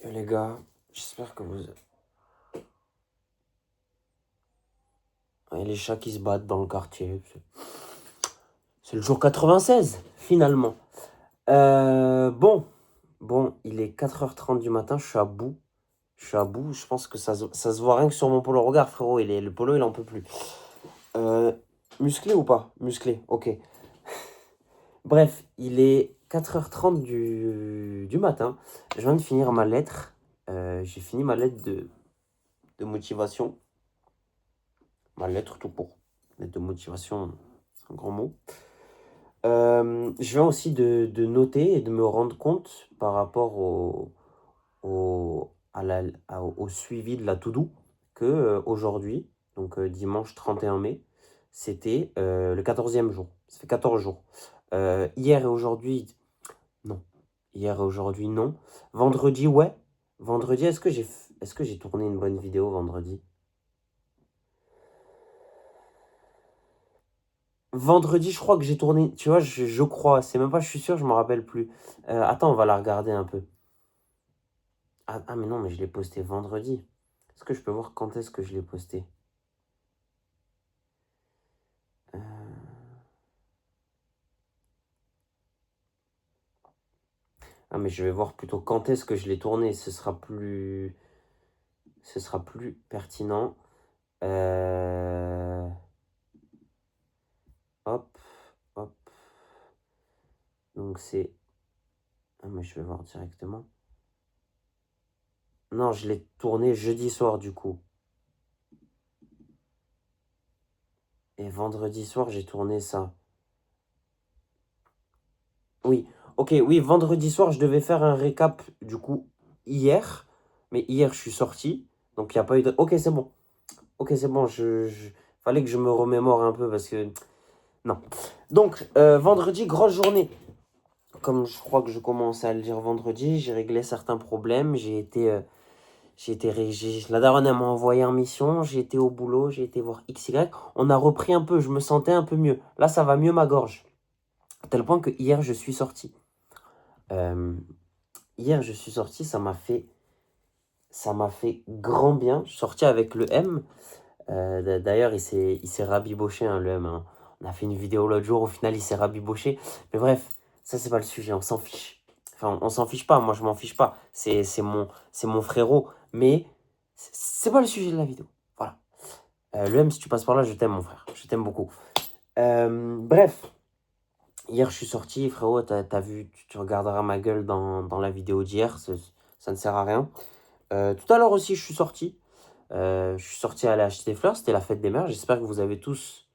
Et les gars, j'espère que vous... Et les chats qui se battent dans le quartier. C'est le jour 96, finalement. Bon, il est 4h30 du matin, je suis à bout. Je pense que ça se voit rien que sur mon polo. Regarde, frérot, le polo, il en peut plus. Euh, Musclé ou pas? Musclé, ok. Bref, il est 4h30 du matin. Je viens de finir ma lettre. J'ai fini ma lettre de motivation. Ma lettre tout court. Lettre de motivation, c'est un grand mot. Je viens aussi de noter et de me rendre compte par rapport au suivi de la to-do que aujourd'hui, donc dimanche 31 mai, c'était le 14e jour. Ça fait 14 jours. Hier et aujourd'hui, non. Hier et aujourd'hui, non. Vendredi, ouais. Vendredi, est-ce que j'ai tourné une bonne vidéo vendredi? Vendredi, je crois que j'ai tourné, tu vois, je crois, c'est même pas, je suis sûr, je me rappelle plus. Attends, on va la regarder un peu. Mais non, mais je l'ai posté vendredi. Est-ce que je peux voir quand est-ce que je l'ai posté? Euh, mais je vais voir plutôt quand est-ce que je l'ai tourné. Ce sera plus pertinent. Hop, hop. Donc c'est... mais je vais voir directement. Non, je l'ai tourné jeudi soir du coup. Et vendredi soir, j'ai tourné ça. Oui, ok, oui, vendredi soir, je devais faire un récap du coup hier. Mais hier, je suis sorti. Donc il n'y a pas eu de... Ok, c'est bon. Ok, c'est bon, fallait que je me remémore un peu parce que... Non. Donc, vendredi, grosse journée. Comme je crois que je commence à le dire vendredi, j'ai réglé certains problèmes. La daronne, elle m'a envoyé en mission. J'ai été au boulot, j'ai été voir XY. On a repris un peu, je me sentais un peu mieux. Là, ça va mieux ma gorge. À tel point que hier, je suis sorti. Hier, je suis sorti, ça m'a fait grand bien. Je suis sorti avec le M. D'ailleurs, il s'est rabiboché, hein, le M, hein. On a fait une vidéo l'autre jour, au final, il s'est rabiboché. Mais bref, ça, c'est pas le sujet, on s'en fiche. Enfin, on s'en fiche pas, moi, je m'en fiche pas. C'est mon frérot. Mais c'est pas le sujet de la vidéo. Voilà. Le M, si tu passes par là, je t'aime, mon frère. Je t'aime beaucoup. Bref, hier, je suis sorti, frérot. T'as vu, tu regarderas ma gueule dans la vidéo d'hier. Ça ne sert à rien. Tout à l'heure aussi, je suis sorti. Je suis sorti aller acheter des fleurs, c'était la fête des mères. J'espère que vous avez tous,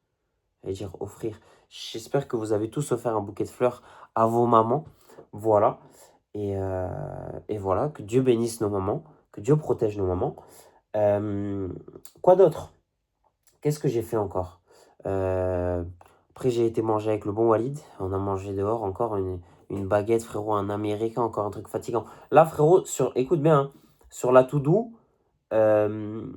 j'allais dire offrir, j'espère que vous avez tous offert un bouquet de fleurs à vos mamans. Voilà. Et voilà, que Dieu bénisse nos mamans, que Dieu protège nos mamans. Euh, Quoi d'autre? Qu'est-ce que j'ai fait encore? Euh, Après, j'ai été manger avec le bon Walid. On a mangé dehors encore une baguette, frérot, un américain, encore un truc fatigant. Là, frérot, écoute bien, hein, sur la to-do, euh,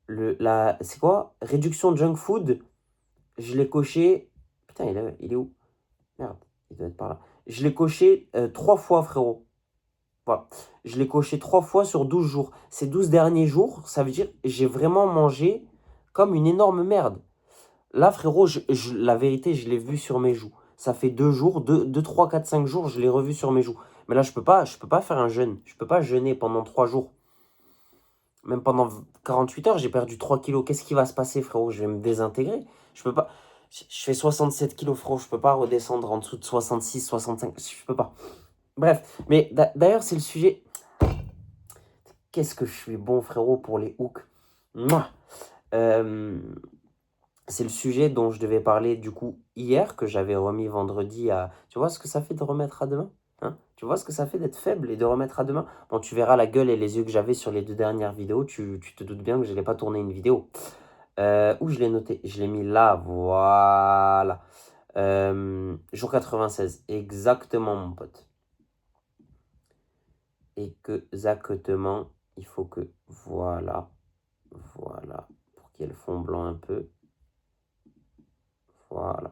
c'est quoi? Réduction junk food. Je l'ai coché. Putain, il est où? Merde, il doit être par là. Je l'ai coché 3 fois, frérot. Voilà. Je l'ai coché 3 fois sur 12 jours. Ces 12 derniers jours, ça veut dire que j'ai vraiment mangé comme une énorme merde. Là, frérot, la vérité, je l'ai vu sur mes joues. Ça fait 2 jours, 2, 3, 4, 5 jours, je l'ai revu sur mes joues. Mais là, je peux pas faire un jeûne. Je peux pas jeûner pendant 3 jours. Même pendant 48 heures, j'ai perdu 3 kilos. Qu'est-ce qui va se passer, frérot? Je vais me désintégrer. Je peux pas. Je fais 67 kilos, frérot. Je peux pas redescendre en dessous de 66, 65. Je peux pas. Bref. Mais d'ailleurs, c'est le sujet. Qu'est-ce que je suis bon, frérot, pour les hooks. Mouah. Euh, c'est le sujet dont je devais parler, du coup, hier, que j'avais remis vendredi à... Tu vois ce que ça fait de remettre à demain? Hein? Tu vois ce que ça fait d'être faible et de remettre à demain? Bon, tu verras la gueule et les yeux que j'avais sur les 2 dernières vidéos. Tu te doutes bien que je n'ai pas tourné une vidéo. Où je l'ai noté? Je l'ai mis là, voilà. Jour 96, exactement, mon pote. Exactement, il faut que... Voilà. Voilà. Pour qu'il y ait le fond blanc un peu. Voilà.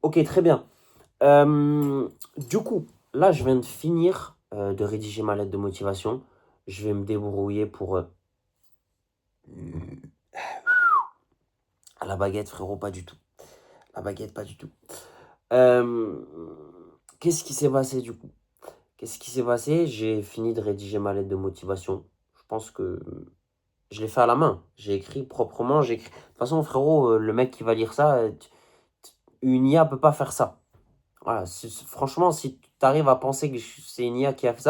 Ok, très bien. Du coup, là, je viens de finir de rédiger ma lettre de motivation. Je vais me débrouiller pour... à la baguette, frérot, pas du tout. La baguette, pas du tout. Qu'est-ce qui s'est passé du coup? Qu'est-ce qui s'est passé? J'ai fini de rédiger ma lettre de motivation. Je pense que je l'ai fait à la main. J'ai écrit proprement. J'ai écrit... De toute façon, frérot, le mec qui va lire ça, une IA peut pas faire ça. Voilà, franchement, si tu arrives à penser que c'est une IA qui a fait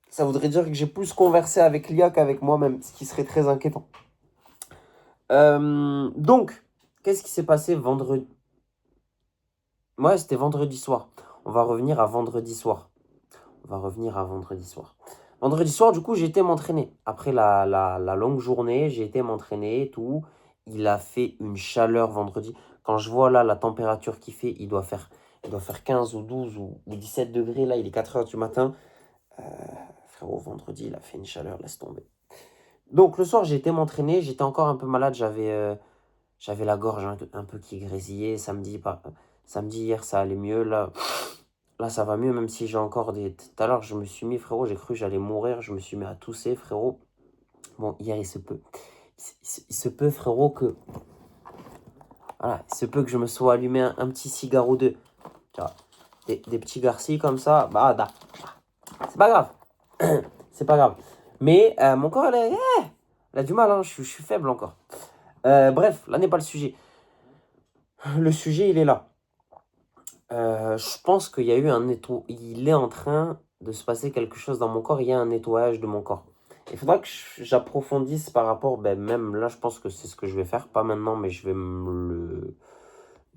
ça voudrait dire que j'ai plus conversé avec l'IA qu'avec moi-même, ce qui serait très inquiétant. Donc, qu'est-ce qui s'est passé vendredi? Ouais, c'était vendredi soir. On va revenir à vendredi soir. On va revenir à vendredi soir. Vendredi soir, du coup, j'ai été m'entraîner. Après la longue journée, j'ai été m'entraîner et tout. Il a fait une chaleur vendredi. Quand je vois là la température qu'il fait, il doit faire 15 ou 12 ou 17 degrés. Là, il est 4 heures du matin. Frérot, vendredi, il a fait une chaleur, laisse tomber. Donc, le soir, j'ai été m'entraîner. J'étais encore un peu malade. J'avais la gorge un peu qui grésillait. Samedi, hier, ça allait mieux. Là, ça va mieux, même si j'ai encore des... Tout à l'heure, je me suis mis, frérot, j'ai cru que j'allais mourir. Je me suis mis à tousser, frérot. Bon, hier, il se peut. Il se peut, frérot, que... Voilà, il se peut que je me sois allumé un petit cigare ou deux. Tu vois, des petits garcis comme ça. Bah, c'est pas grave. C'est pas grave. Mais mon corps, il a du mal, hein. Je suis faible encore. Bref, là n'est pas le sujet. Le sujet, il est là. Je pense qu'il y a eu il est en train de se passer quelque chose dans mon corps. Il y a un nettoyage de mon corps. Il faudra que j'approfondisse par rapport, ben, même là, je pense que c'est ce que je vais faire. Pas maintenant, mais je vais me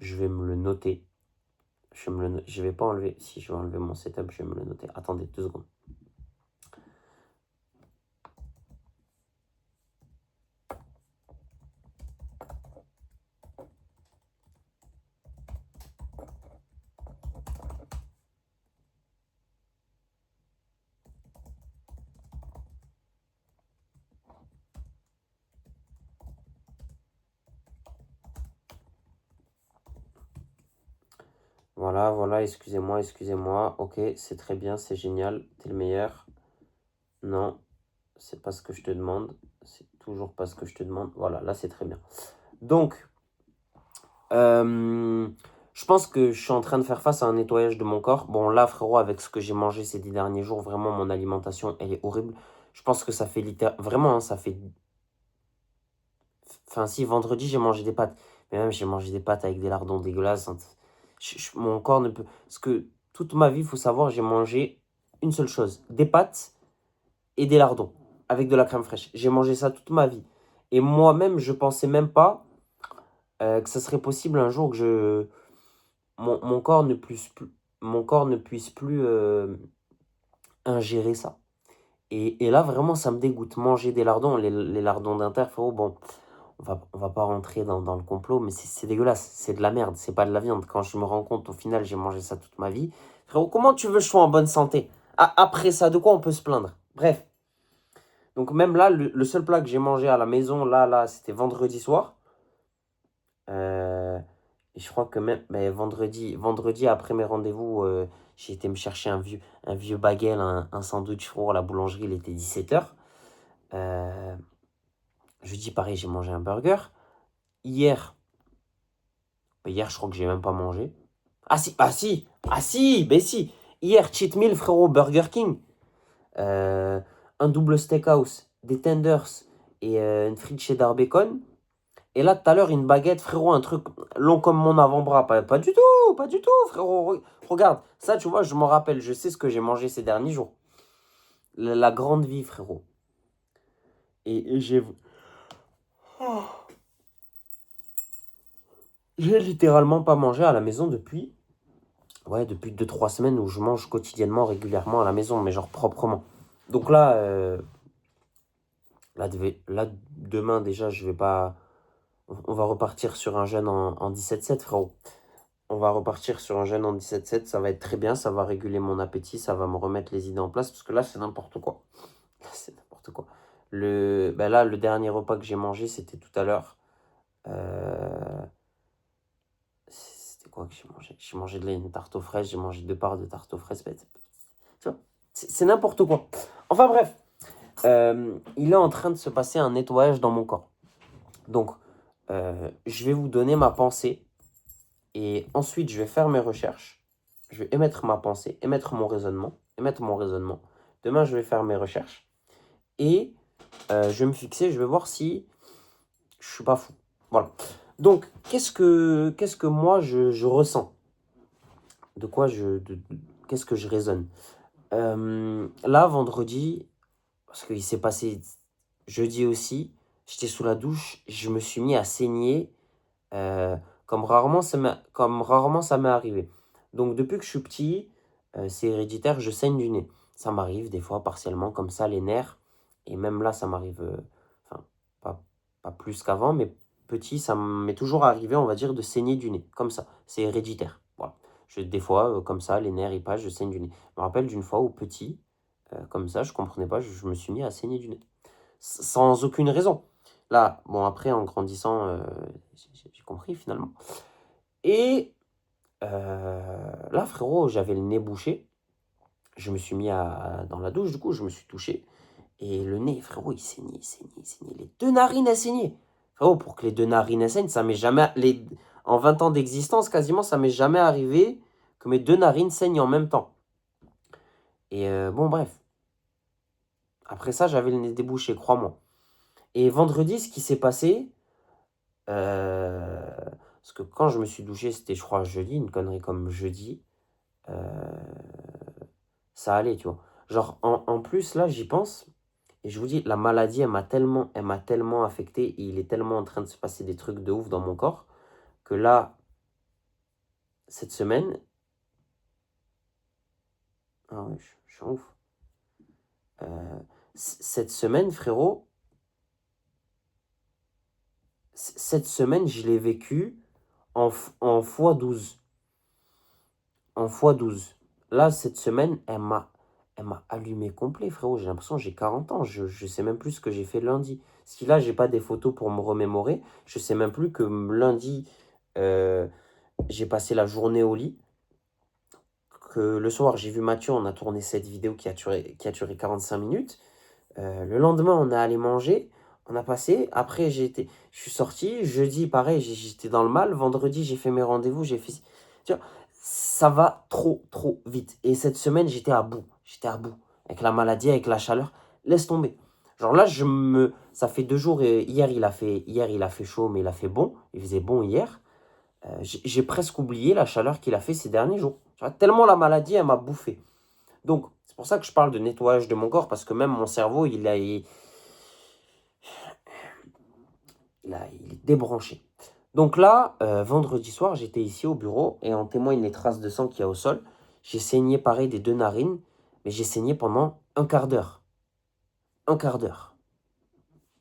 le noter. Je vais pas enlever. Si je vais enlever mon setup, je vais me le noter. Attendez 2 secondes. Voilà, voilà, excusez-moi. Ok, c'est très bien, c'est génial. T'es le meilleur. Non, c'est pas ce que je te demande. C'est toujours pas ce que je te demande. Voilà, là, c'est très bien. Donc, je pense que je suis en train de faire face à un nettoyage de mon corps. Bon, là, frérot, avec ce que j'ai mangé ces 10 derniers jours, vraiment, mon alimentation, elle est horrible. Je pense que ça fait vraiment, hein, ça fait... Enfin, si, vendredi, j'ai mangé des pâtes. Mais même, j'ai mangé des pâtes avec des lardons dégueulasses, hein. Mon corps ne peut... Parce que toute ma vie, il faut savoir, j'ai mangé une seule chose. Des pâtes et des lardons. Avec de la crème fraîche. J'ai mangé ça toute ma vie. Et moi-même, je pensais même pas que ça serait possible un jour que mon corps ne puisse plus ingérer ça. Et là, vraiment, ça me dégoûte. Manger des lardons, les lardons d'Inter, frérot, bon, on va pas rentrer dans le complot, mais c'est dégueulasse. C'est de la merde, c'est pas de la viande. Quand je me rends compte, au final, j'ai mangé ça toute ma vie. Frérot, comment tu veux que je sois en bonne santé? Après ça, de quoi on peut se plaindre? Bref. Donc même là, le seul plat que j'ai mangé à la maison, là, c'était vendredi soir. Et je crois que même vendredi après mes rendez-vous, j'ai été me chercher un vieux bagel, un sandwich frérot à la boulangerie, il était 17h. Jeudi, pareil, j'ai mangé un burger. Hier, je crois que j'ai même pas mangé. Ben si. Hier, cheat meal, frérot, Burger King. Un double steakhouse, des tenders et une frite cheddar bacon. Et là, tout à l'heure, une baguette, frérot, un truc long comme mon avant-bras. Pas du tout, pas du tout, frérot. Regarde, ça, tu vois, je m'en rappelle. Je sais ce que j'ai mangé ces derniers jours. La grande vie, frérot. Et j'ai littéralement pas mangé à la maison depuis 2-3 semaines où je mange quotidiennement, régulièrement à la maison, mais genre proprement. Donc là, demain, déjà, je vais pas... On va repartir sur un jeûne en 17-7, frérot. On va repartir sur un jeûne en 17-7, ça va être très bien, ça va réguler mon appétit, ça va me remettre les idées en place, parce que là, c'est n'importe quoi. Là, c'est n'importe quoi. Là, le dernier repas que j'ai mangé, c'était tout à l'heure. C'était quoi que j'ai mangé? J'ai mangé une tarte aux fraises, j'ai mangé 2 parts de tarte aux fraises. c'est n'importe quoi. Enfin bref, il est en train de se passer un nettoyage dans mon corps. Donc, je vais vous donner ma pensée et ensuite, je vais faire mes recherches. Je vais émettre ma pensée, émettre mon raisonnement. Demain, je vais faire mes recherches et je vais me fixer, je vais voir si je suis pas fou. Voilà. Donc, qu'est-ce que moi, je ressens? De quoi qu'est-ce que je raisonne? Là, vendredi, parce qu'il s'est passé jeudi aussi, j'étais sous la douche, je me suis mis à saigner comme rarement ça m'est arrivé. Donc depuis que je suis petit, c'est héréditaire, je saigne du nez. Ça m'arrive des fois partiellement comme ça, les nerfs. Et même là, ça m'arrive, enfin, pas, pas plus qu'avant, mais petit, ça m'est toujours arrivé, on va dire, de saigner du nez. Comme ça, c'est héréditaire. Voilà. Des fois, comme ça, les nerfs, ils passent, je saigne du nez. Je me rappelle d'une fois où petit, comme ça, je comprenais pas, je me suis mis à saigner du nez. Sans aucune raison. Là, bon, après, en grandissant, j'ai compris finalement. Et là, frérot, j'avais le nez bouché. Je me suis mis dans la douche, du coup, je me suis touché. Et le nez, frérot, il saignait, il saignait, il saignait. Les deux narines, elles saignaient. Frérot, pour que les deux narines, elles saignent, ça m'est jamais... En 20 ans d'existence, quasiment, ça m'est jamais arrivé que mes deux narines saignent en même temps. Et bon, bref. Après ça, j'avais le nez débouché, crois-moi. Et vendredi, ce qui s'est passé... parce que quand je me suis douché, c'était, je crois, jeudi, une connerie comme jeudi. Euh, ça allait, tu vois. Genre, en plus, là, j'y pense. Et je vous dis, la maladie, elle m'a tellement affecté. Et il est tellement en train de se passer des trucs de ouf dans mon corps. Que là, cette semaine... Ah ouais, je suis en ouf. Cette semaine, frérot... Cette semaine, je l'ai vécu en x12. En x12. Là, cette semaine, elle m'a allumé complet, frérot. J'ai l'impression que j'ai 40 ans. Je sais même plus ce que j'ai fait lundi. Si là, j'ai pas des photos pour me remémorer. Je sais même plus que lundi, euh, j'ai passé la journée au lit. Que le soir, j'ai vu Mathieu, on a tourné cette vidéo qui a duré 45 minutes. Le lendemain, on est allé manger. On a passé. Après, je suis sorti. Jeudi, pareil, j'étais dans le mal. Vendredi, j'ai fait mes rendez-vous. J'ai fait... Tu vois, ça va trop, trop vite. Et cette semaine, j'étais à bout. J'étais à bout. Avec la maladie, avec la chaleur. Laisse tomber. Genre là, ça fait 2 jours. Et hier, il a fait chaud, mais il a fait bon. Il faisait bon hier. J'ai presque oublié la chaleur qu'il a fait ces derniers jours. Tu vois, tellement la maladie, elle m'a bouffé. Donc, c'est pour ça que je parle de nettoyage de mon corps, parce que même mon cerveau, il est débranché. Donc là, vendredi soir, j'étais ici au bureau, et en témoignent les traces de sang qu'il y a au sol. J'ai saigné pareil des deux narines, mais j'ai saigné pendant un quart d'heure. Un quart d'heure.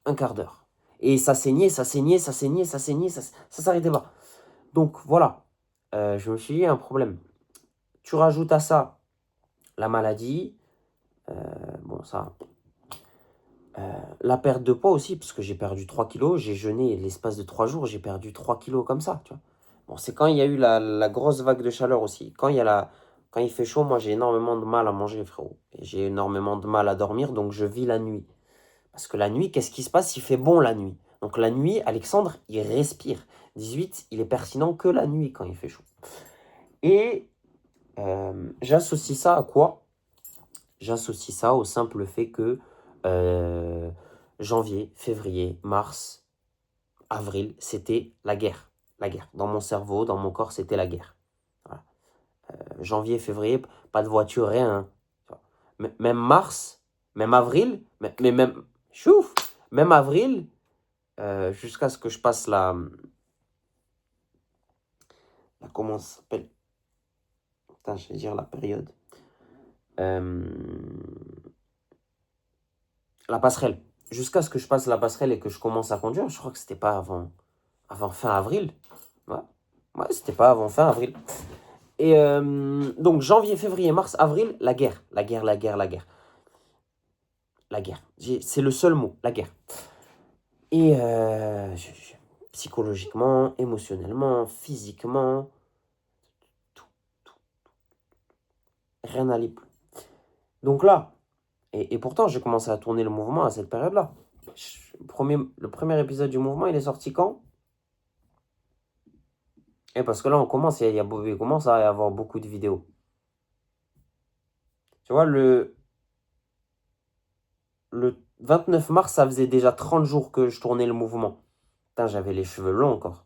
Un quart d'heure. Et ça saignait, ça saignait, ça saignait, ça saignait, ça s'arrêtait pas. Donc voilà, je me suis dit, il y a un problème. Tu rajoutes à ça la maladie, bon ça, la perte de poids aussi, parce que j'ai perdu 3 kilos, j'ai jeûné l'espace de 3 jours, j'ai perdu 3 kilos comme ça, tu vois. Bon, c'est quand il y a eu la grosse vague de chaleur aussi. Quand il fait chaud, moi j'ai énormément de mal à manger, frérot. Et j'ai énormément de mal à dormir, donc je vis la nuit. Parce que la nuit, qu'est-ce qui se passe? Il fait bon la nuit. Donc la nuit, Alexandre, il respire. 18, il est pertinent que la nuit quand il fait chaud. Et j'associe ça à quoi? J'associe ça au simple fait que janvier, février, mars, avril, c'était la guerre. La guerre. Dans mon cerveau, dans mon corps, c'était la guerre. Voilà. Janvier, février, pas de voiture, rien. Même mars, même avril, mais même... Chouf. Même avril, jusqu'à ce que je passe comment ça s'appelle? Putain, je vais dire la période. La passerelle. Jusqu'à ce que je passe la passerelle et que je commence à conduire, je crois que c'était pas avant fin avril. Ouais, ouais, c'était pas avant fin avril. Et donc janvier, février, mars, avril, la guerre. La guerre, la guerre, la guerre. La guerre. C'est le seul mot, la guerre. Et psychologiquement, émotionnellement, physiquement, tout, rien n'allait plus. Donc là, et pourtant, j'ai commencé à tourner le mouvement à cette période-là. Le premier épisode du mouvement, il est sorti quand? Et parce que là, il commence à y avoir beaucoup de vidéos. Tu vois, le 29 mars, ça faisait déjà 30 jours que je tournais le mouvement. Putain, j'avais les cheveux longs encore.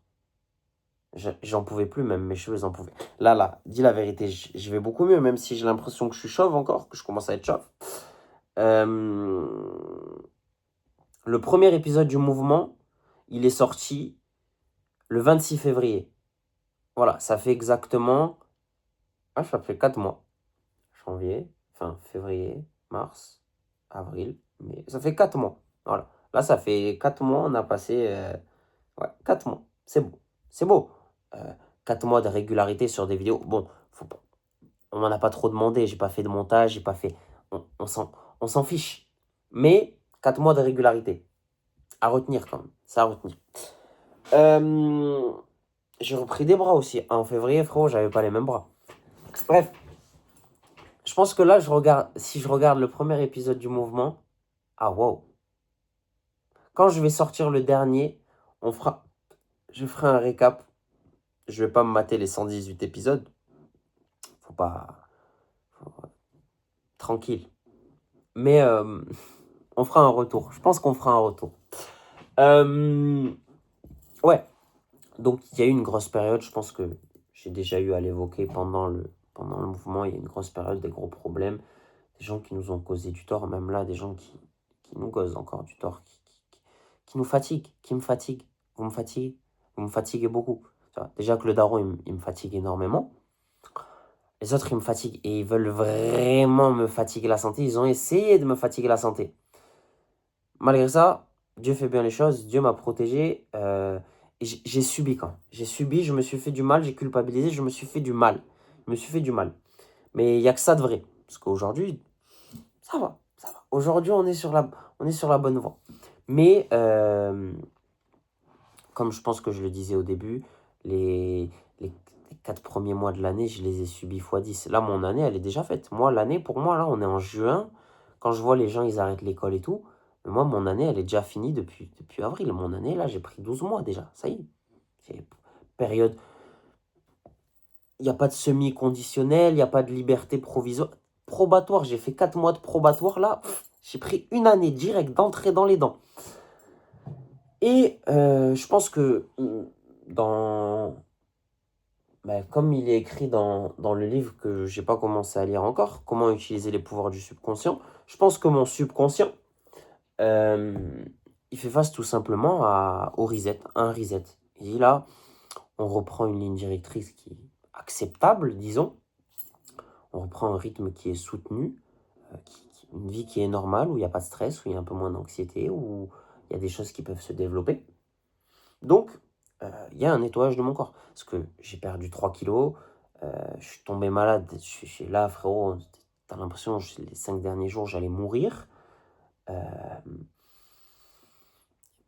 J'en pouvais plus, même mes cheveux en pouvaient. Là, dis la vérité, je vais beaucoup mieux, même si j'ai l'impression que je suis chauve encore, que je commence à être chauve. Le premier épisode du mouvement, il est sorti le 26 février. Voilà, ça fait exactement... Ah, ça fait 4 mois. Janvier, fin février, mars, avril, mai. Ça fait 4 mois. Voilà. Là, ça fait 4 mois, on a passé... ouais, 4 mois. C'est beau. C'est beau. 4 mois de régularité sur des vidéos. Bon, faut pas... on m'en a pas trop demandé. J'ai pas fait de montage, j'ai pas fait... On s'en fiche. Mais 4 mois de régularité. À retenir quand même. Ça à retenir. J'ai repris des bras aussi. En février, frérot, j'avais pas les mêmes bras. Bref, je pense que là, si je regarde le premier épisode du mouvement, ah wow. Quand je vais sortir le dernier, je ferai un récap. Je vais pas me mater les 118 épisodes. Faut pas... Tranquille. Mais on fera un retour. Je pense qu'on fera un retour. Ouais. Donc, il y a eu une grosse période. Je pense que j'ai déjà eu à l'évoquer pendant le mouvement. Il y a une grosse période, des gros problèmes. Des gens qui nous ont causé du tort. Même là, des gens qui nous causent encore du tort. Qui nous fatiguent. Qui me fatiguent. Vous me fatiguez. Vous me fatiguez beaucoup. Déjà que le daron, il me fatigue énormément. Les autres, ils me fatiguent et ils veulent vraiment me fatiguer la santé. Ils ont essayé de me fatiguer la santé. Malgré ça, Dieu fait bien les choses. Dieu m'a protégé. Et j'ai subi quand même. J'ai subi, je me suis fait du mal, j'ai culpabilisé, je me suis fait du mal. Je me suis fait du mal. Mais il n'y a que ça de vrai. Parce qu'aujourd'hui, ça va, ça va. Aujourd'hui, on est sur la bonne voie. Mais, comme je pense que je le disais au début, les 4 premiers mois de l'année, je les ai subis x 10. Là, mon année, elle est déjà faite. Moi, l'année, pour moi, là, on est en juin. Quand je vois les gens, ils arrêtent l'école et tout. Mais moi, mon année, elle est déjà finie depuis avril. Mon année, là, j'ai pris 12 mois déjà. Ça y est. C'est période. Il n'y a pas de semi-conditionnel, il n'y a pas de liberté provisoire. Probatoire, j'ai fait 4 mois de probatoire. Là, j'ai pris une année directe d'entrée dans les dents. Et je pense que comme il est écrit dans le livre que j'ai pas commencé à lire encore, Comment utiliser les pouvoirs du subconscient, je pense que mon subconscient, euh, il fait face tout simplement au reset, un reset. Il dit là, on reprend une ligne directrice qui est acceptable, disons. On reprend un rythme qui est soutenu, une vie qui est normale, où il n'y a pas de stress, où il y a un peu moins d'anxiété, où il y a des choses qui peuvent se développer. Donc, il y a un nettoyage de mon corps. Parce que j'ai perdu 3 kilos, je suis tombé malade. Je suis là, frérot, t'as l'impression, les 5 derniers jours, j'allais mourir. Euh,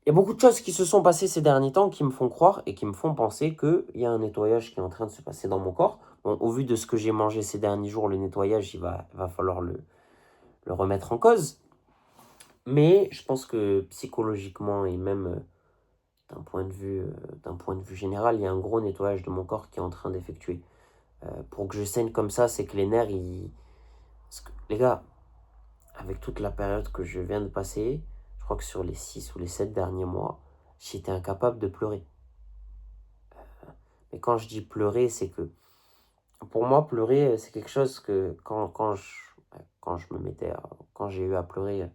Il y a beaucoup de choses qui se sont passées ces derniers temps qui me font croire et qui me font penser qu'il y a un nettoyage qui est en train de se passer dans mon corps. Bon, au vu de ce que j'ai mangé ces derniers jours, le nettoyage, il va falloir le remettre en cause. Mais je pense que psychologiquement et même d'un point de vue général, il y a un gros nettoyage de mon corps qui est en train d'effectuer. Pour que je saigne comme ça, c'est que les nerfs, parce que, les gars, avec toute la période que je viens de passer, je crois que sur les 6 ou les 7 derniers mois, j'étais incapable de pleurer. Mais quand je dis pleurer, c'est que, pour moi, pleurer, c'est quelque chose que, quand je me mettais, quand j'ai eu à pleurer,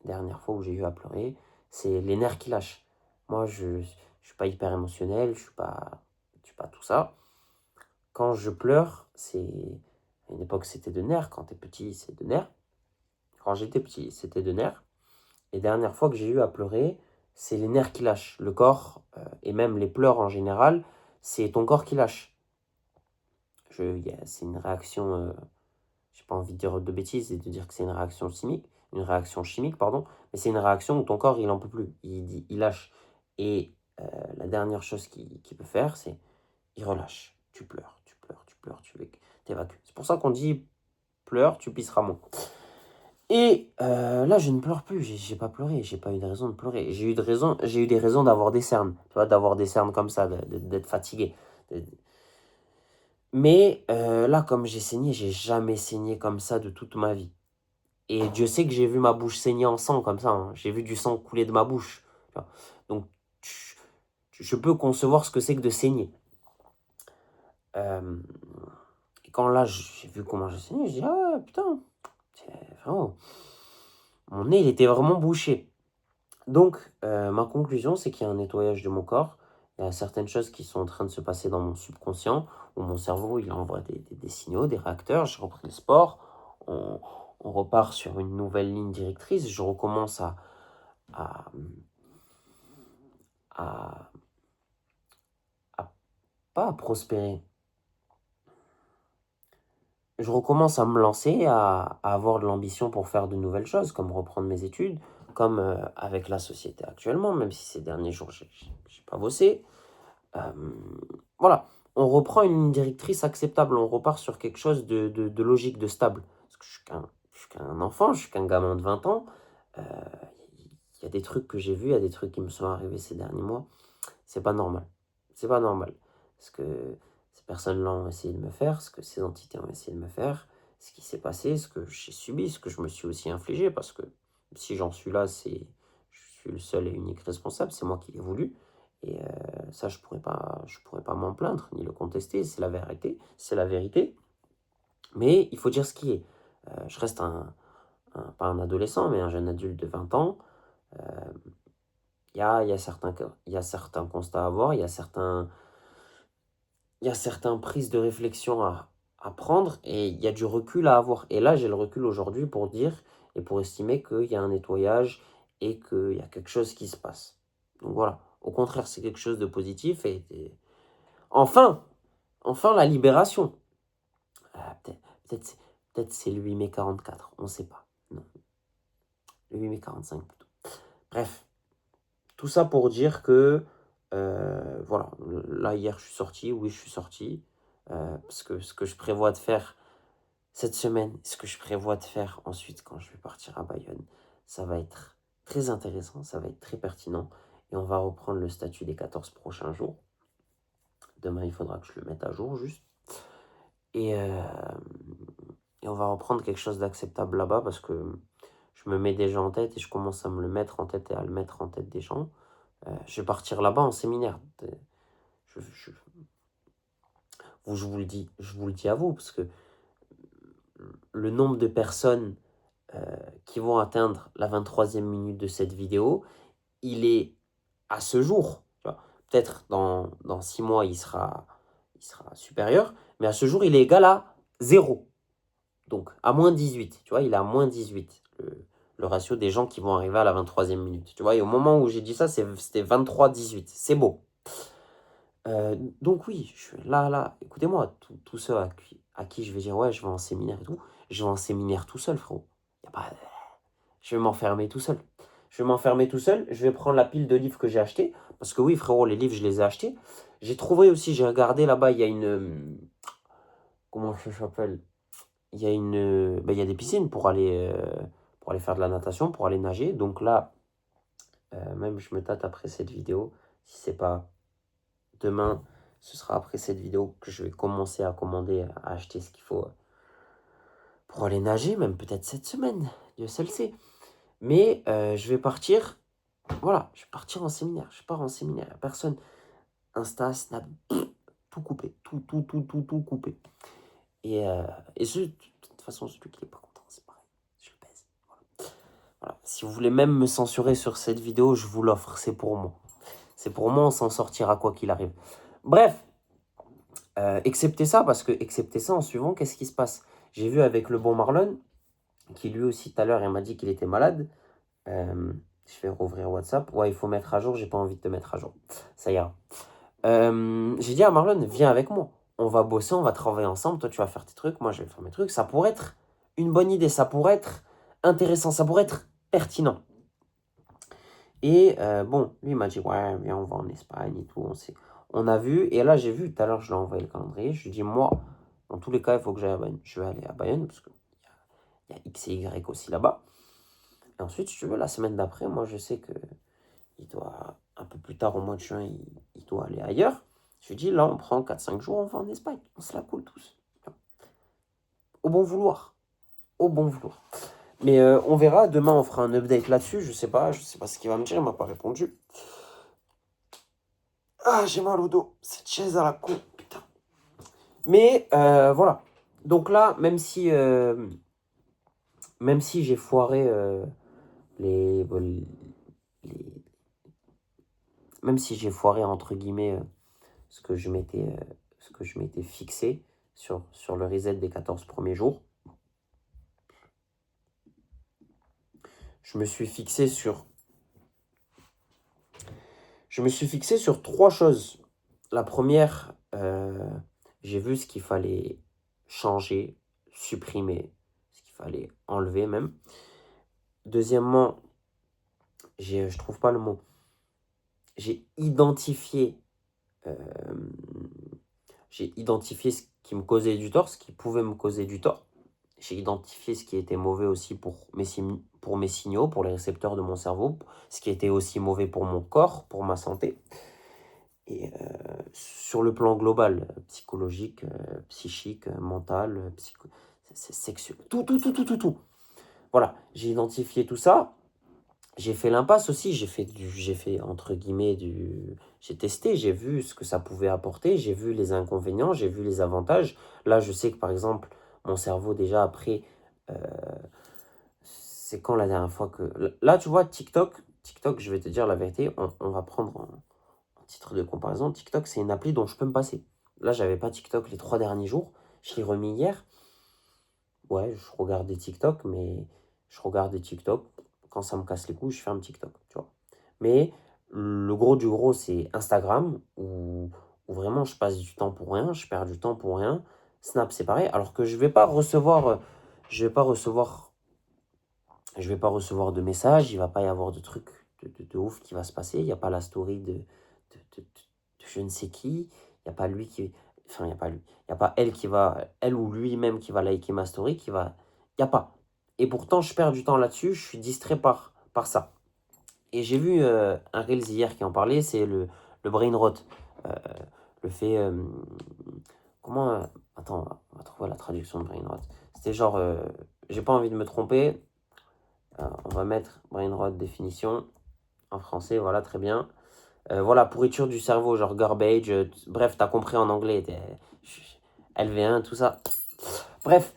dernière fois où j'ai eu à pleurer, c'est les nerfs qui lâchent. Moi, je suis pas hyper émotionnel, je suis pas tout ça. Quand je pleure, à une époque, c'était de nerfs. Quand t'es petit, c'est de nerfs. Quand j'étais petit, c'était de nerfs. Et dernière fois que j'ai eu à pleurer, c'est les nerfs qui lâchent. Le corps, et même les pleurs en général, c'est ton corps qui lâche. C'est une réaction, j'ai pas envie de dire de bêtises et de dire que c'est une réaction chimique, pardon, mais c'est une réaction où ton corps, il en peut plus, il lâche. Et la dernière chose qu'il peut faire, c'est il relâche. Tu pleures, tu pleures, tu pleures, tu évacues. C'est pour ça qu'on dit pleure, tu pisseras moins. Et là, je ne pleure plus. J'ai pas pleuré. J'ai pas eu de raison de pleurer. J'ai eu des raisons d'avoir des cernes. Tu vois, d'avoir des cernes comme ça, d'être fatigué. Mais là, comme j'ai saigné, j'ai jamais saigné comme ça de toute ma vie. Et Dieu sait que j'ai vu ma bouche saigner en sang comme ça. Hein. J'ai vu du sang couler de ma bouche. Tu vois. Donc, je peux concevoir ce que c'est que de saigner. Et quand là, j'ai vu comment j'ai saigné, je dis, ah putain, vraiment, mon nez, il était vraiment bouché. Donc, ma conclusion, c'est qu'il y a un nettoyage de mon corps. Il y a certaines choses qui sont en train de se passer dans mon subconscient, où mon cerveau, il envoie des signaux, des réacteurs. J'ai repris le sport. On repart sur une nouvelle ligne directrice. Je recommence à, à, pas à prospérer. Je recommence à me lancer, à avoir de l'ambition pour faire de nouvelles choses, comme reprendre mes études, comme avec la société actuellement, même si ces derniers jours, j'ai pas bossé. Voilà, on reprend une ligne directrice acceptable, on repart sur quelque chose de logique, de stable. Parce que je suis qu'un enfant, je suis qu'un gamin de 20 ans. Il y a des trucs que j'ai vus, il y a des trucs qui me sont arrivés ces derniers mois. C'est pas normal. C'est pas normal. Parce que ces personnes-là ont essayé de me faire, ce que ces entités ont essayé de me faire, ce qui s'est passé, ce que j'ai subi, ce que je me suis aussi infligé, parce que si j'en suis là, je suis le seul et unique responsable, c'est moi qui l'ai voulu. Et ça, je pourrais pas m'en plaindre, ni le contester, c'est la vérité, c'est la vérité. Mais il faut dire ce qui est. Je reste pas un adolescent, mais un jeune adulte de 20 ans. Il y a certains constats à avoir, il y a certaines prises de réflexion à prendre et il y a du recul à avoir. Et là, j'ai le recul aujourd'hui pour dire et pour estimer qu'il y a un nettoyage et qu'il y a quelque chose qui se passe. Donc voilà, au contraire, c'est quelque chose de positif et enfin, la libération. Peut-être peut-être c'est le 8 mai 44, on ne sait pas. Non, le 8 mai 45 plutôt. Bref, tout ça pour dire que, voilà, là hier je suis sorti, oui je suis sorti, parce que ce que je prévois de faire cette semaine, ce que je prévois de faire ensuite quand je vais partir à Bayonne, ça va être très intéressant, ça va être très pertinent, et on va reprendre le statut des 14 prochains jours. Demain il faudra que je le mette à jour juste, et on va reprendre quelque chose d'acceptable là-bas, parce que je me mets déjà en tête, et je commence à me le mettre en tête et à le mettre en tête des gens. Je vais partir là-bas en séminaire. Je je vous le dis à vous, parce que le nombre de personnes qui vont atteindre la 23e minute de cette vidéo, il est à ce jour. Peut-être dans 6 mois, il sera supérieur, mais à ce jour, il est égal à 0. Donc, à moins 18. Tu vois, il est à moins 18, le ratio des gens qui vont arriver à la 23e minute. Tu vois, et au moment où j'ai dit ça, c'était 23-18. C'est beau. Donc oui, là, écoutez-moi, tous ceux à qui je vais dire, ouais, je vais en séminaire et tout, je vais en séminaire tout seul, frérot. Y a pas, je vais m'enfermer tout seul. Je vais m'enfermer tout seul, je vais prendre la pile de livres que j'ai achetés, parce que oui, frérot, les livres, je les ai achetés. J'ai trouvé aussi, j'ai regardé là-bas, il y a comment ça s'appelle? Il y a des piscines pour aller faire de la natation, pour aller nager. Donc là, même je me tâte après cette vidéo, si c'est pas demain, ce sera après cette vidéo que je vais commencer à commander, à acheter ce qu'il faut pour aller nager, même peut-être cette semaine, Dieu seul sait. Mais je vais partir, voilà, je vais partir en séminaire. Je pars en séminaire, personne. Insta, Snap, tout coupé, tout coupé. Et de toute façon, celui qui n'est pas content, c'est pareil, je le baise. Voilà. Si vous voulez même me censurer sur cette vidéo, je vous l'offre, c'est pour moi. C'est pour moi, on s'en sortira quoi qu'il arrive. Bref, excepté ça, parce que excepté ça, en suivant, qu'est-ce qui se passe? J'ai vu avec le bon Marlon, qui lui aussi tout à l'heure, il m'a dit qu'il était malade. Je vais rouvrir WhatsApp. Ouais, il faut mettre à jour, j'ai pas envie de te mettre à jour. Ça ira. J'ai dit à Marlon, viens avec moi. On va bosser, on va travailler ensemble. Toi, tu vas faire tes trucs, moi, je vais faire mes trucs. Ça pourrait être une bonne idée, ça pourrait être intéressant, ça pourrait être pertinent. Et bon, lui, il m'a dit, ouais, viens, on va en Espagne et tout. On a vu, et là, j'ai vu, tout à l'heure, je lui ai envoyé le calendrier. Je lui ai dit, moi, dans tous les cas, il faut que j'aille à Bayonne. Je vais aller à Bayonne, parce qu'il Il y a X et Y aussi là-bas. Et ensuite, si tu veux, la semaine d'après, moi, je sais que il doit, un peu plus tard, au mois de juin, il doit aller ailleurs. Je lui dis, là, on prend 4-5 jours, on va en Espagne. On se la coule tous. Au bon vouloir. Au bon vouloir. Mais on verra. Demain, on fera un update là-dessus. Je sais pas ce qu'il va me dire. Il m'a pas répondu. Ah, j'ai mal au dos. Cette chaise à la con. Putain. Mais voilà. Donc là, même si j'ai foiré les, les- même si j'ai foiré entre guillemets ce que je m'étais fixé sur le reset des 14 premiers jours, je me suis fixé sur trois choses. La première, j'ai vu ce qu'il fallait changer, supprimer, ce qu'il fallait enlever même. Deuxièmement, je trouve pas le mot. J'ai identifié, euh, j'ai identifié ce qui me causait du tort, ce qui pouvait me causer du tort. J'ai identifié ce qui était mauvais aussi pour mes signaux, pour les récepteurs de mon cerveau, ce qui était aussi mauvais pour mon corps, pour ma santé. Et sur le plan global, psychologique, psychique, mental, sexuel, tout. Voilà, j'ai identifié tout ça. J'ai fait l'impasse aussi, j'ai fait entre guillemets j'ai testé, j'ai vu ce que ça pouvait apporter, j'ai vu les inconvénients, j'ai vu les avantages. Là, je sais que par exemple, mon cerveau déjà après, euh, c'est quand la dernière fois que... Là, tu vois, TikTok, je vais te dire la vérité, on va prendre en titre de comparaison, TikTok, c'est une appli dont je peux me passer. Là, j'avais pas TikTok les 3 derniers jours, je l'ai remis hier. Ouais, je regarde des TikTok, mais je regarde des TikTok. Quand ça me casse les couilles, je fais un TikTok, tu vois. Mais le gros du gros, c'est Instagram, où vraiment je passe du temps pour rien, je perds du temps pour rien. Snap, c'est pareil. Alors que je vais pas recevoir, je vais pas recevoir de messages, il va pas y avoir de trucs de ouf qui va se passer. Il n'y a pas la story de je ne sais qui. Il n'y a pas lui qui. Enfin, il n'y a pas lui. Il n'y a pas elle qui va. Elle ou lui-même qui va liker ma story, qui va. Il n'y a pas. Et pourtant, je perds du temps là-dessus, je suis distrait par ça. Et j'ai vu un Reels hier qui en parlait, c'est le brain rot. Euh, le fait. Comment. Attends, on va trouver la traduction de brain rot. C'était genre. J'ai pas envie de me tromper. On va mettre brain rot définition en français, voilà, très bien. Voilà, pourriture du cerveau, genre garbage, bref, t'as compris en anglais, LV1, tout ça. Bref,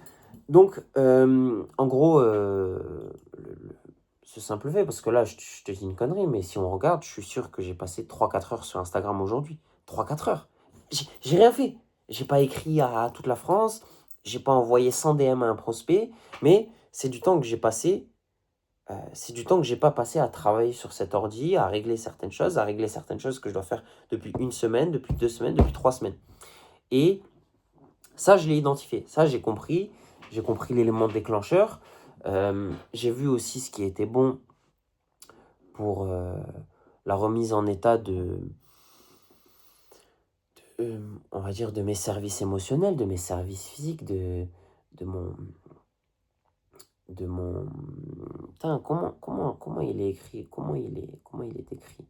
donc, en gros, ce simple fait, parce que là, je te dis une connerie, mais si on regarde, je suis sûr que j'ai passé 3-4 heures sur Instagram aujourd'hui. 3-4 heures. J'ai rien fait. J'ai pas écrit à toute la France, j'ai pas envoyé 100 DM à un prospect, mais c'est du temps que j'ai passé c'est du temps que j'ai pas passé à travailler sur cet ordi, à régler certaines choses que je dois faire depuis une semaine, depuis 2 semaines, depuis 3 semaines. Et ça, je l'ai identifié. Ça, j'ai compris. J'ai compris l'élément déclencheur. J'ai vu aussi ce qui était bon pour la remise en état on va dire, de mes services émotionnels, de mes services physiques, de mon, de mon. Putain, comment il est écrit? Comment il est écrit?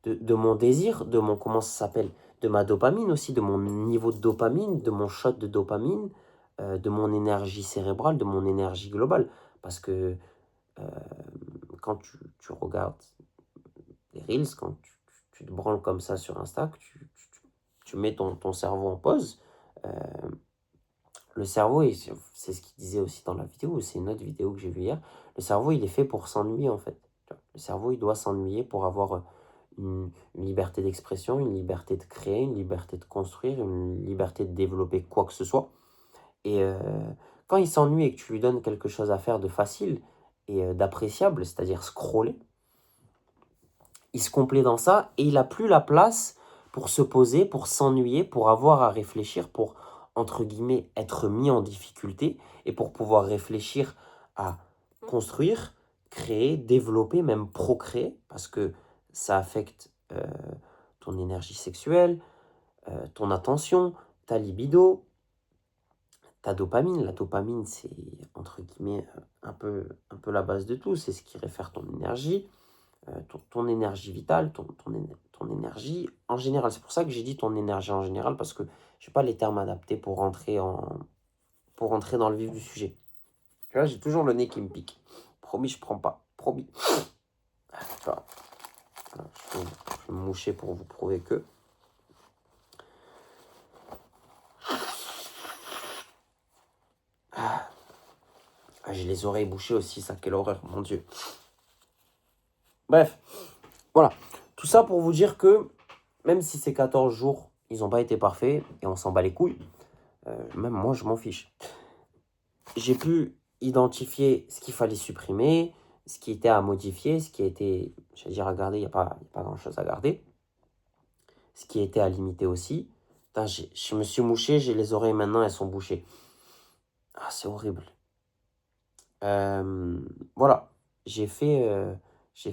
De mon désir, comment ça s'appelle, de ma dopamine aussi, de mon niveau de dopamine, de mon shot de dopamine, de mon énergie cérébrale, de mon énergie globale. Parce que euh, quand tu regardes les Reels, quand tu te branles comme ça sur Insta, que tu mets ton cerveau en pause, euh, le cerveau, et c'est ce qu'il disait aussi dans la vidéo, c'est une autre vidéo que j'ai vue hier, le cerveau, il est fait pour s'ennuyer en fait. Le cerveau, il doit s'ennuyer pour avoir une liberté d'expression, une liberté de créer, une liberté de construire, une liberté de développer quoi que ce soit. Et quand il s'ennuie et que tu lui donnes quelque chose à faire de facile et d'appréciable, c'est-à-dire scroller, il se complaît dans ça et il n'a plus la place pour se poser, pour s'ennuyer, pour avoir à réfléchir, pour, entre guillemets, être mis en difficulté et pour pouvoir réfléchir à construire, créer, développer, même procréer, parce que ça affecte ton énergie sexuelle, ton attention, ta libido, ta dopamine. La dopamine, c'est, entre guillemets, un peu la base de tout. C'est ce qui réfère ton énergie, ton énergie vitale, ton énergie en général. C'est pour ça que j'ai dit ton énergie en général, parce que je n'ai pas les termes adaptés pour rentrer dans le vif du sujet. Tu vois, j'ai toujours le nez qui me pique. Promis, je prends pas. Promis. Voilà. Je vais me moucher pour vous prouver que. Ah, j'ai les oreilles bouchées aussi, ça, quelle horreur, mon Dieu. Bref, voilà. Tout ça pour vous dire que, même si ces 14 jours, ils n'ont pas été parfaits, et on s'en bat les couilles, même moi, je m'en fiche. J'ai pu identifier ce qu'il fallait supprimer, ce qui était à modifier, ce qui était, j'allais dire à garder, il n'y a pas grand-chose à garder. Ce qui était à limiter aussi. Putain, je me suis mouché, j'ai les oreilles maintenant, elles sont bouchées. Ah, c'est horrible. Voilà, j'ai fait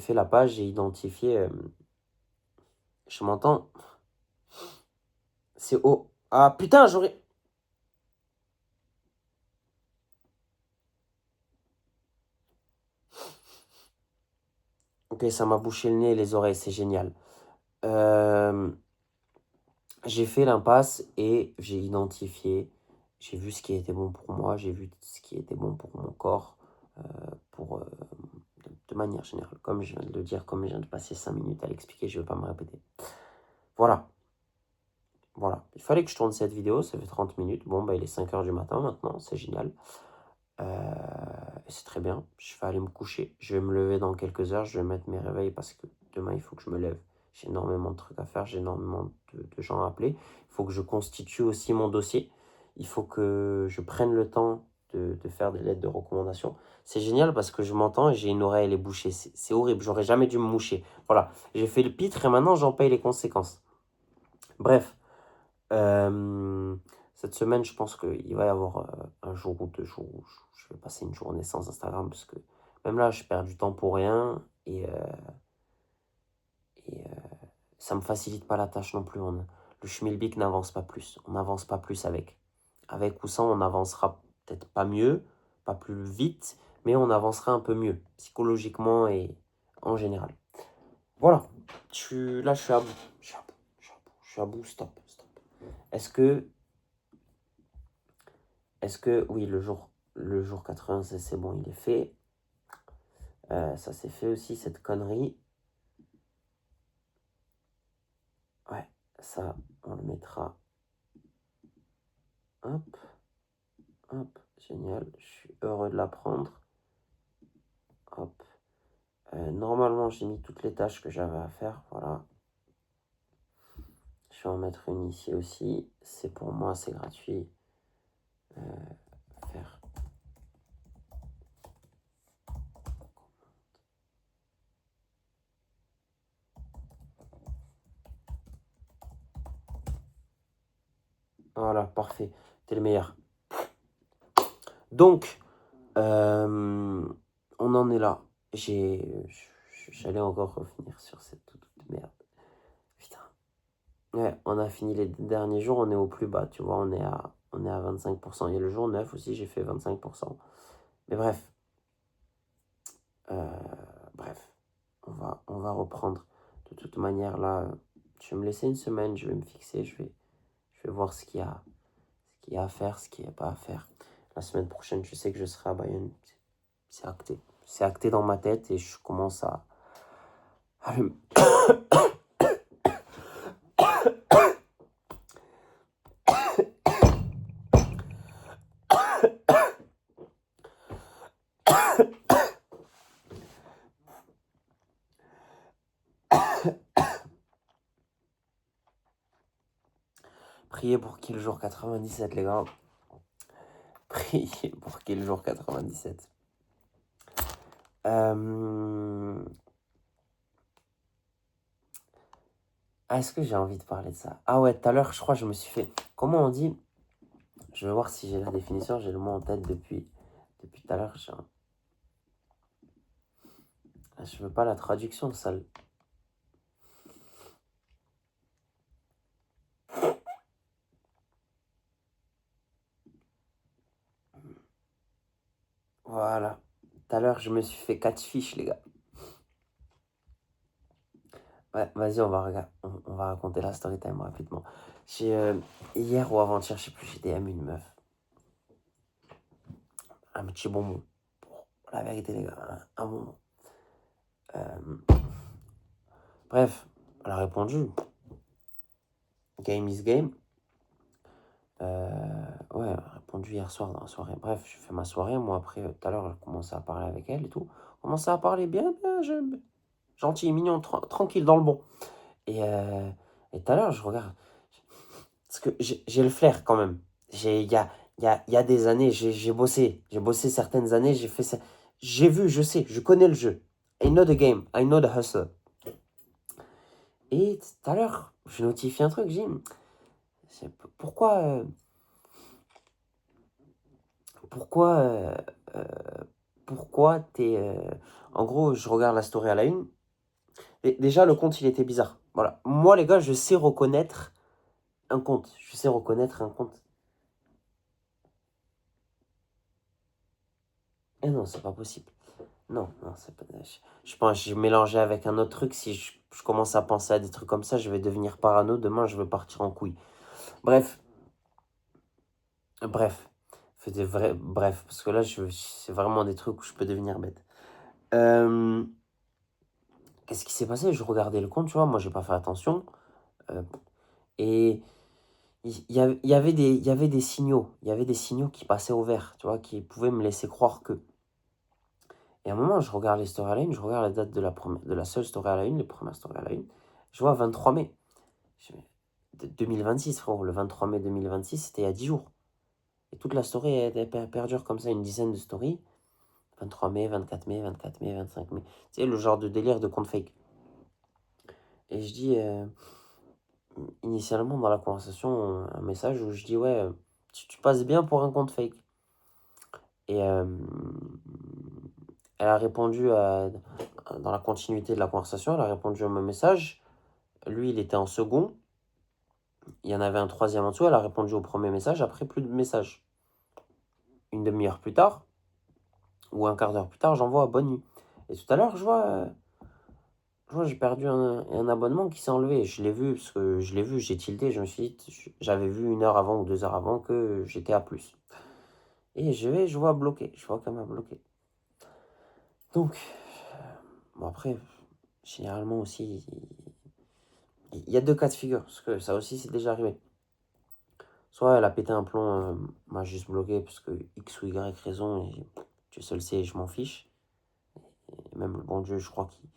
la page, j'ai identifié. Je m'entends. C'est haut. Ah putain, j'aurais. Ok, ça m'a bouché le nez et les oreilles, c'est génial. J'ai fait l'impasse et j'ai identifié. J'ai vu ce qui était bon pour moi, j'ai vu ce qui était bon pour mon corps, pour, de manière générale. Comme je viens de le dire, comme je viens de passer 5 minutes à l'expliquer, je ne vais pas me répéter. Voilà. Voilà. Il fallait que je tourne cette vidéo, ça fait 30 minutes. Bon, bah, il est 5 heures du matin maintenant, c'est génial. C'est très bien. Je vais aller me coucher. Je vais me lever dans quelques heures, je vais mettre mes réveils parce que demain, il faut que je me lève. J'ai énormément de trucs à faire, j'ai énormément de gens à appeler. Il faut que je constitue aussi mon dossier. Il faut que je prenne le temps de faire des lettres de recommandation. C'est génial parce que je m'entends et j'ai une oreille, elle est bouchée. C'est horrible, j'aurais jamais dû me moucher. Voilà, j'ai fait le pitre et maintenant j'en paye les conséquences. Bref, cette semaine, je pense qu'il va y avoir un jour ou 2 jours où je vais passer une journée sans Instagram parce que même là, je perds du temps pour rien et ça me facilite pas la tâche non plus. Le schmilblick n'avance pas plus. On n'avance pas plus avec. Avec ou sans, on avancera peut-être pas mieux, pas plus vite, mais on avancera un peu mieux, psychologiquement et en général. Voilà. Là, je suis à bout. Je suis à bout. Stop. Est-ce que, oui, le jour 96, c'est bon, il est fait. Ça c'est fait aussi, cette connerie. Ouais, ça, on le mettra. Hop. Hop, génial, je suis heureux de l'apprendre. Hop. Normalement, j'ai mis toutes les tâches que j'avais à faire, voilà. Je vais en mettre une ici aussi. C'est pour moi, c'est gratuit. Faire. Voilà, parfait. T'es le meilleur. Donc, on en est là. J'allais encore revenir sur cette toute merde. Putain. Ouais, on a fini les derniers jours, on est au plus bas, tu vois, on est à 25%. Il y a le jour 9 aussi, j'ai fait 25%. Mais bref. Bref, on va reprendre. De toute manière, là, je vais me laisser une semaine, je vais me fixer, je vais voir ce qu'il y a à faire, ce qu'il n'y a pas à faire. La semaine prochaine, je sais que je serai à Bayonne. C'est acté. C'est acté dans ma tête et je commence à le... Priez pour qu'il y ait le jour 97, les gars. Priez pour qu'il y ait le jour 97. Est-ce que j'ai envie de parler de ça? Ah ouais, tout à l'heure, je crois que je me suis fait... Comment on dit? Je vais voir si j'ai la définition. J'ai le mot en tête depuis tout à l'heure. Je veux pas la traduction, ça... Voilà. Tout à l'heure, je me suis fait 4 fiches, les gars. Ouais, vas-y, on va raconter la story time rapidement. Hier ou avant-hier, je sais plus, j'ai DM une meuf. Un petit bonbon. La vérité, les gars, un bonbon. Euh, Bref, elle a répondu. Game is game. Ouais, elle a répondu hier soir dans la soirée. Bref, je fais ma soirée. Moi, après, tout à l'heure, j'ai commencé à parler avec elle et tout. Commencé à parler bien, gentil, mignon, tranquille, dans le bon. Et tout à l'heure, je regarde. Parce que j'ai le flair quand même. Il y a des années, j'ai bossé. J'ai bossé certaines années, j'ai fait ça. J'ai vu, je sais, je connais le jeu. I know the game, I know the hustle. Et tout à l'heure, je notifie un truc, j'ai dit, pourquoi, pourquoi, euh, pourquoi t'es... En gros, je regarde la story à la une. Et déjà, le compte, il était bizarre. Voilà. Moi, les gars, je sais reconnaître un compte. Je sais reconnaître un compte. Eh non, c'est pas possible. Non, non, c'est pas... Je pense que j'ai mélangé avec un autre truc. Si je commence à penser à des trucs comme ça, je vais devenir parano. Demain, je vais partir en couille. Bref, bref. Fais des vrais... Bref, parce que là, c'est vraiment des trucs où je peux devenir bête. Qu'est-ce qui s'est passé? Je regardais le compte, tu vois. Moi, j'ai pas fait attention. Euh, et il y avait des signaux. Il y avait des signaux qui passaient au vert, tu vois, qui pouvaient me laisser croire que... Et à un moment, je regarde les stories à la une, je regarde la date de la seule story à la une, les premières stories à la une. Je vois 23 mai. 2026, frérot. Le 23 mai 2026, c'était il y a 10 jours. Et toute la story, elle perdure comme ça, une dizaine de stories. 23 mai, 24 mai, 24 mai, 25 mai. Tu sais, le genre de délire de compte fake. Et je dis, initialement dans la conversation, un message où je dis, ouais, tu passes bien pour un compte fake. Et elle a répondu dans la continuité de la conversation, elle a répondu à mon message. Lui, il était en second. Il y en avait un troisième en dessous. Elle a répondu au premier message. Après, plus de messages. Une demi-heure plus tard, ou un quart d'heure plus tard, j'envoie bonne nuit. Et tout à l'heure, je vois j'ai perdu un abonnement qui s'est enlevé. Je l'ai vu, parce que je l'ai vu, j'ai tilté. Je me suis dit, j'avais vu 1 heure avant ou 2 heures avant que j'étais à plus. Et je vois bloqué. Je vois qu'elle m'a bloqué. Donc, bon, après, généralement aussi, il y a deux cas de figure. Parce que ça aussi, c'est déjà arrivé. Soit elle a pété un plomb, m'a juste bloqué parce que X ou Y raison, et Dieu seul sait, je m'en fiche. Et même le bon Dieu, je crois qu'il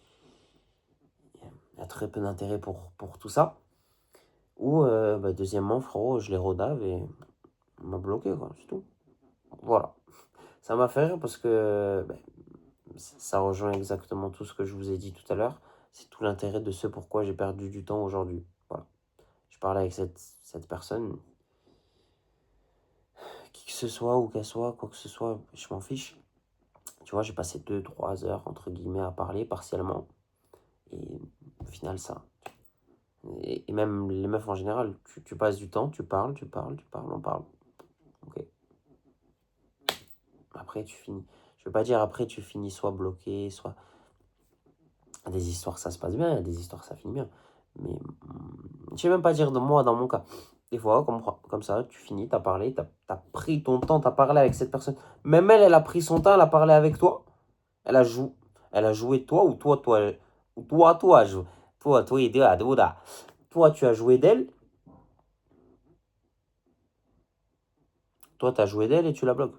y a très peu d'intérêt pour tout ça. Ou, deuxièmement, frérot, je l'ai rodave et on m'a bloqué, quoi, c'est tout. Voilà. Ça m'a fait rire parce que ça rejoint exactement tout ce que je vous ai dit tout à l'heure. C'est tout l'intérêt de ce pourquoi j'ai perdu du temps aujourd'hui. Voilà. Je parlais avec cette personne, qui que ce soit, ou qu'elle soit, quoi que ce soit, je m'en fiche. Tu vois, j'ai passé 2-3 heures, entre guillemets, à parler partiellement. Et au final, ça. Et même les meufs en général, tu passes du temps, tu parles, on parle. Ok. Après, tu finis. Je veux pas dire après, tu finis soit bloqué, soit. Des histoires, ça se passe bien, des histoires, ça finit bien. Mais je sais même pas dire de moi dans mon cas. Des fois, comme ça, tu finis, t'as parlé, t'as pris ton temps, t'as parlé avec cette personne. Même elle a pris son temps, elle a parlé avec toi. Elle a joué, elle a joué toi, ou ou toi, tu as joué d'elle. Toi, tu as joué d'elle et tu la bloques.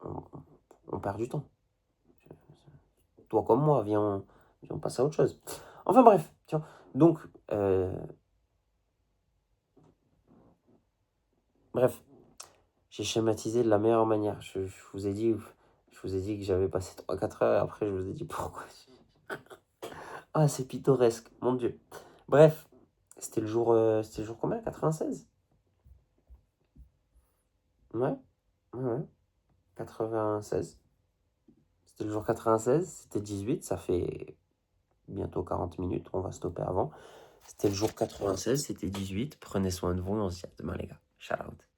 On, on perd du temps. Toi comme moi, viens on passe à autre chose. Enfin bref, tiens. Donc, bref, j'ai schématisé de la meilleure manière. Je vous ai dit que j'avais passé 3-4 heures et après je vous ai dit pourquoi. Ah, c'est pittoresque, mon Dieu. Bref, c'était le jour combien? 96? Ouais, ouais, 96. C'était le jour 96, c'était 18, ça fait bientôt 40 minutes, on va stopper avant. C'était le jour 96, c'était 18. Prenez soin de vous et on se dit à demain les gars. Shout out.